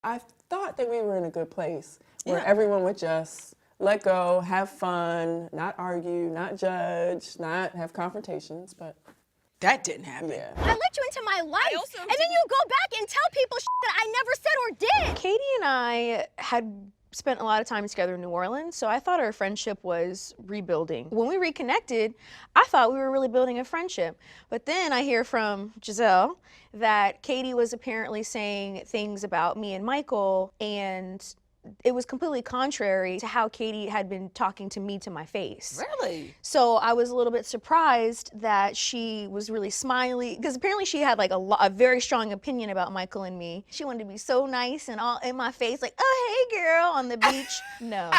I thought that we were in a good place where everyone would just let go, have fun, not argue, not judge, not have confrontations, but that didn't happen. Yeah. I let you into my life, and then you go back and tell people that I never said or did. Katie and I had spent a lot of time together in New Orleans, so I thought our friendship was rebuilding. When we reconnected, I thought we were really building a friendship. But then I hear from Gizelle that Katie was apparently saying things about me and Michael, and it was completely contrary to how Katie had been talking to me to my face. Really? So I was a little bit surprised that she was really smiley, because apparently she had like a very strong opinion about Michael and me. She wanted to be so nice and all in my face, like, oh, hey girl, on the beach. No,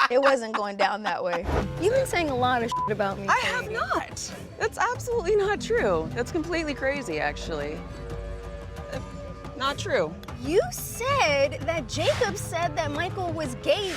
it wasn't going down that way. You've been saying a lot of shit about me. I have not. That's absolutely not true. That's completely crazy, actually. Not true. You said that Jacob said that Michael was gay.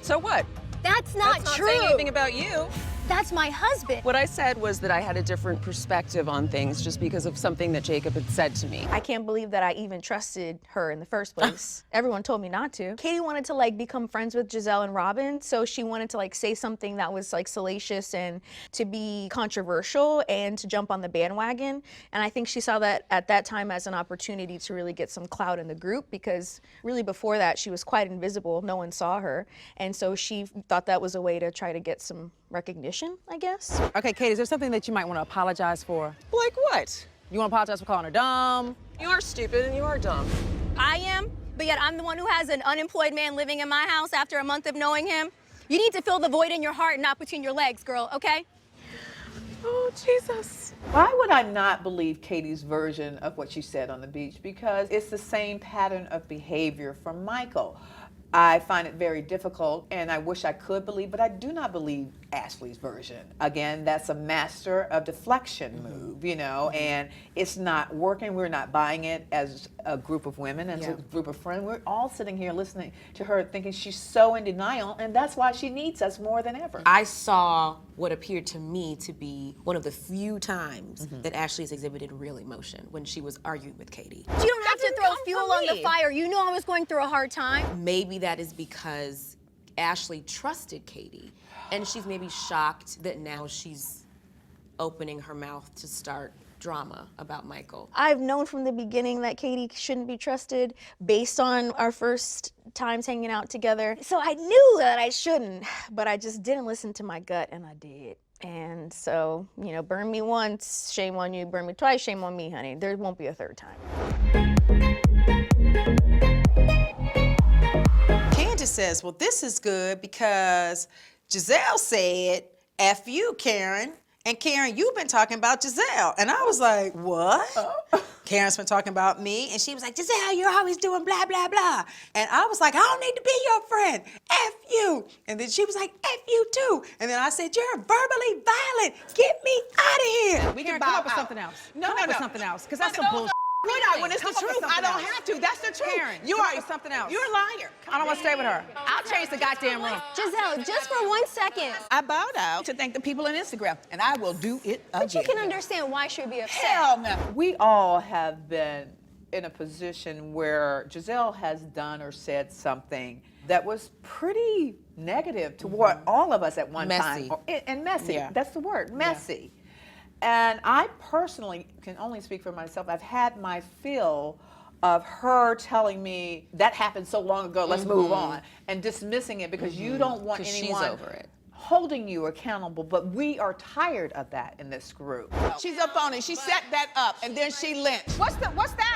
So what? That's not true. Saying anything about you. That's my husband. What I said was that I had a different perspective on things just because of something that Jacob had said to me. I can't believe that I even trusted her in the first place. Everyone told me not to. Katie wanted to like become friends with Gizelle and Robyn, so she wanted to like say something that was like salacious and to be controversial and to jump on the bandwagon. And I think she saw that at that time as an opportunity to really get some clout in the group, because really before that she was quite invisible. No one saw her. And so she thought that was a way to try to get some recognition, I guess. Okay, Katie, is there something that you might want to apologize for? Like what? You want to apologize for calling her dumb? You are stupid and you are dumb. I am, but yet I'm the one who has an unemployed man living in my house after a month of knowing him. You need to fill the void in your heart, not between your legs, girl, okay? oh, Jesus. Why would I not believe Katie's version of what she said on the beach? Because it's the same pattern of behavior from Michael. I find it very difficult, and I wish I could believe, but I do not believe Ashley's version. Again, that's a master of deflection move, you know, and it's not working. We're not buying it as a group of women, as a group of friends. We're all sitting here listening to her thinking she's so in denial, and that's why she needs us more than ever. I saw what appeared to me to be one of the few times that Ashley's exhibited real emotion, when she was arguing with Katie. You don't have to throw fuel on the fire. You know I was going through a hard time. Maybe that is because Ashley trusted Katie, and she's maybe shocked that now she's opening her mouth to start drama about Michael. I've known from the beginning that Katie shouldn't be trusted based on our first times hanging out together. So I knew that I shouldn't, but I just didn't listen to my gut, and I did. And so, you know, burn me once, shame on you. Burn me twice, shame on me, honey. There won't be a third time. Candiace says, well, this is good because Gizelle said, F you, Karen. And Karen, you've been talking about Gizelle. And I was like, what? Karen's been talking about me. And she was like, Gizelle, you're always doing blah, blah, blah. And I was like, I don't need to be your friend. F you. And then she was like, F you too. And then I said, you're verbally violent. Get me out of here. We can come up with something else. Come up with something else, because that's some bullshit. When it's the truth, I don't have to. That's the truth. Karen, you come are up with something else. You're a liar. I don't want to stay with her. I'll change the goddamn room. Giselle, just for 1 second. I bowed out to thank the people on Instagram, and I will do it again. But you can understand why she'd be upset. Hell no. We all have been in a position where Gizelle has done or said something that was pretty negative toward all of us at one Messy. time. And messy. Yeah. That's the word, messy. And I personally can only speak for myself. I've had my fill of her telling me that happened so long ago, let's move on, and dismissing it because you don't want anyone she's over it. holding you accountable. But we are tired of that in this group. She's up on it. She set that up, and then she lynched. What's that?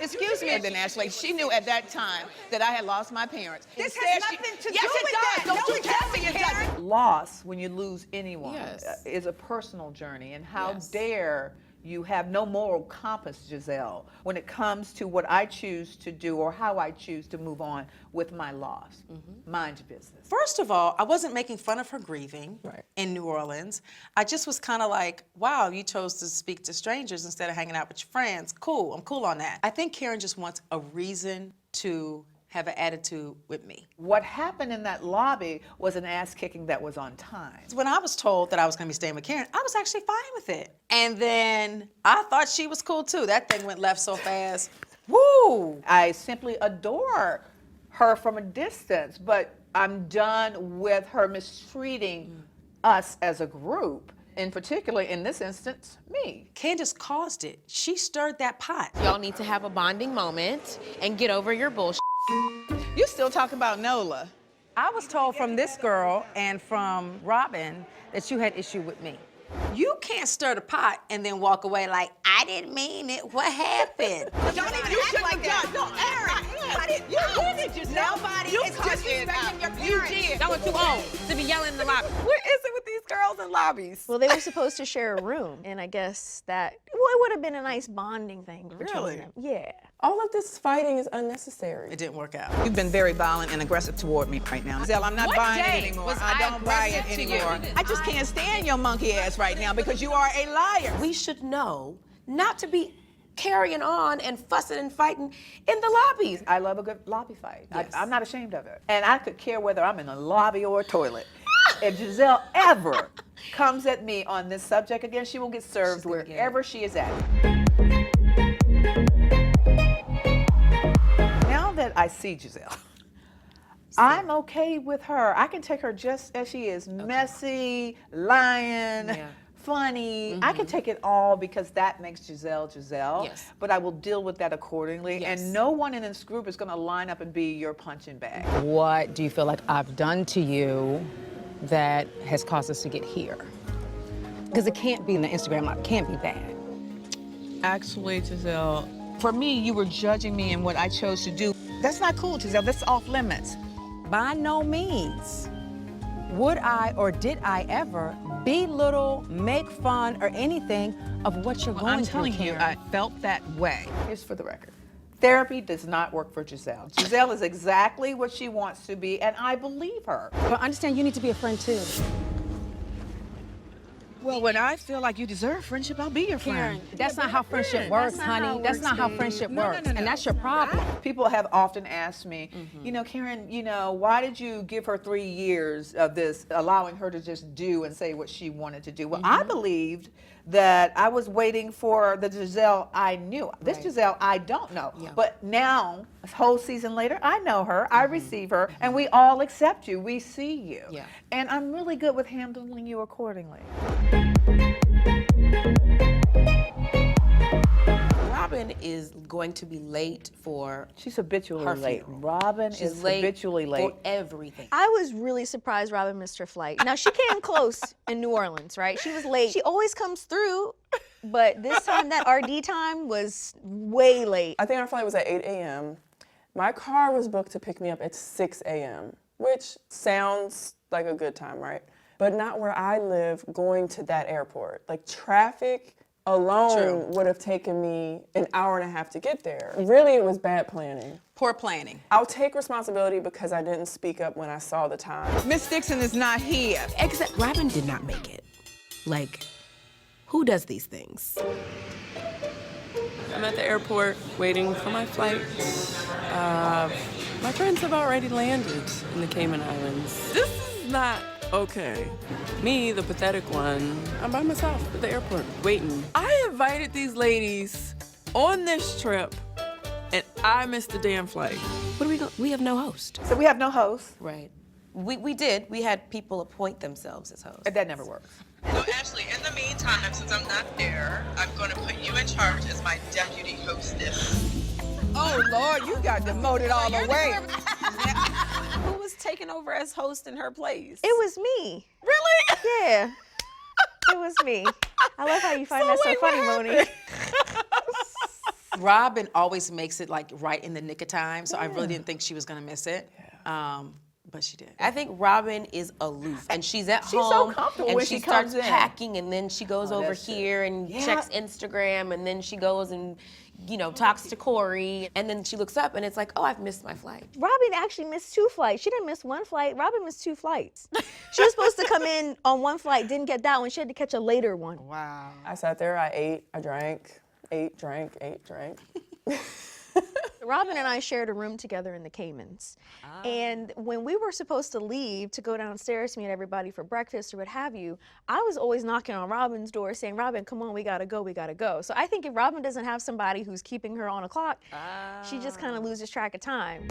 Excuse me. And then Ashley, she knew at that time that I had lost my parents. This has nothing to do yes, with it does. that. Don't No, you it tell me it doesn't, doesn't. Loss, when you lose anyone, Yes. is a personal journey. And how Yes. dare you have no moral compass, Gizelle, when it comes to what I choose to do or how I choose to move on with my loss. Mind your business. First of all, I wasn't making fun of her grieving in New Orleans. I just was kind of like, wow, you chose to speak to strangers instead of hanging out with your friends. Cool, I'm cool on that. I think Karen just wants a reason to have an attitude with me. What happened in that lobby was an ass kicking that was on time. When I was told that I was gonna be staying with Karen, I was actually fine with it. And then I thought she was cool too. That thing went left so fast. Woo! I simply adore her from a distance, but I'm done with her mistreating us as a group, in particular, in this instance, me. Candiace caused it. She stirred that pot. Y'all need to have a bonding moment and get over your bullshit. You still talk about Nola. I was told from this girl and from Robyn that you had issue with me. You can't stir the pot and then walk away like, I didn't mean it. What happened? Don't even act like that. Don't air it. You did it, Giselle. Nobody is disrespecting your parents. You did. Y'all were too old to be yelling in the lobby. What is it with these girls in lobbies? Well, they were supposed to share a room, and I guess that it would have been a nice bonding thing between them. Yeah. All of this fighting is unnecessary. It didn't work out. You've been very violent and aggressive toward me right now. Giselle, I'm not What buying day it anymore. was I I don't buy it aggressive to you? anymore. I just can't stand your monkey ass right now because you are a liar. We should know not to be carrying on and fussing and fighting in the lobbies. I love a good lobby fight. Yes. I'm not ashamed of it. And I could care whether I'm in a lobby or a toilet. If Giselle ever comes at me on this subject again, she will get served wherever she is at. Now that I see Giselle, I'm okay with her. I can take her just as she is, messy, lying, funny. I can take it all because that makes Giselle Giselle. Yes. But I will deal with that accordingly. Yes. And no one in this group is going to line up and be your punching bag. What do you feel like I've done to you that has caused us to get here? Because it can't be in the Instagram live. It can't be bad. Actually, Giselle, for me, you were judging me in what I chose to do. That's not cool, Giselle. That's off limits. By no means would I or did I ever belittle, make fun, or anything of what you're going I'm through, telling you, Karen. I felt that way. Here's for the record. Therapy does not work for Giselle. Giselle is exactly what she wants to be, and I believe her. But understand, you need to be a friend too. Well, when I feel like you deserve friendship, I'll be your friend. That's not how friendship works, honey. That's not how friendship works. And that's your problem. People have often asked me, you know, Karen, you know, why did you give her 3 years of this, allowing her to just do and say what she wanted to do? Well, I believed that I was waiting for the Giselle I knew. This Giselle I don't know. But now, a whole season later, I know her, I receive her, and we all accept you. We see you. And I'm really good with handling you accordingly. Robyn is going to be late for She's habitually her late. funeral. Robyn She's is late habitually late. for everything. I was really surprised Robyn missed her flight. Now, she came close in New Orleans, right? She was late. She always comes through, but this time that RD time was way late. I think our flight was at 8 a.m. My car was booked to pick me up at 6 a.m., which sounds like a good time, right? But not where I live going to that airport. Like, traffic alone would have taken me an hour and a half to get there. Really, it was bad planning. Poor planning. I'll take responsibility because I didn't speak up when I saw the time. Miss Dixon is not here. Except Robyn did not make it. Like, who does these things? I'm at the airport waiting for my flight. My friends have already landed in the Cayman Islands. This is not okay. Me, the pathetic one, I'm by myself at the airport waiting. I invited these ladies on this trip and I missed the damn flight. What do we have no host. So we have no host. Right. We did. We had people appoint themselves as hosts. That never works. So Ashley, in the meantime, since I'm not there, I'm going to put you in charge as my deputy hostess. Oh, Lord, you got demoted all the way. Who was taking over as host in her place? It was me. Really? Yeah. It was me. I love how you find that so funny, Monique. Robyn always makes it like right in the nick of time, so I really didn't think she was gonna miss it. But she did. I think Robyn is aloof, and she's at She's home, so comfortable and when she she starts comes in. packing, and then she goes over that's it. here and checks Instagram, and then she goes and, you know, talks to Corey, and then she looks up, and it's like, oh, I've missed my flight. Robyn actually missed 2 flights. She didn't miss 1 flight. Robyn missed 2 flights. She was supposed to come in on 1 flight, didn't get that one. She had to catch a later one. Wow. I sat there, I ate, I drank, ate, drank, ate, drank. Robyn and I shared a room together in the Caymans. And when we were supposed to leave to go downstairs to meet everybody for breakfast or what have you, I was always knocking on Robyn's door saying, Robyn, come on, we gotta go, we gotta go. So I think if Robyn doesn't have somebody who's keeping her on a clock, she just kind of loses track of time.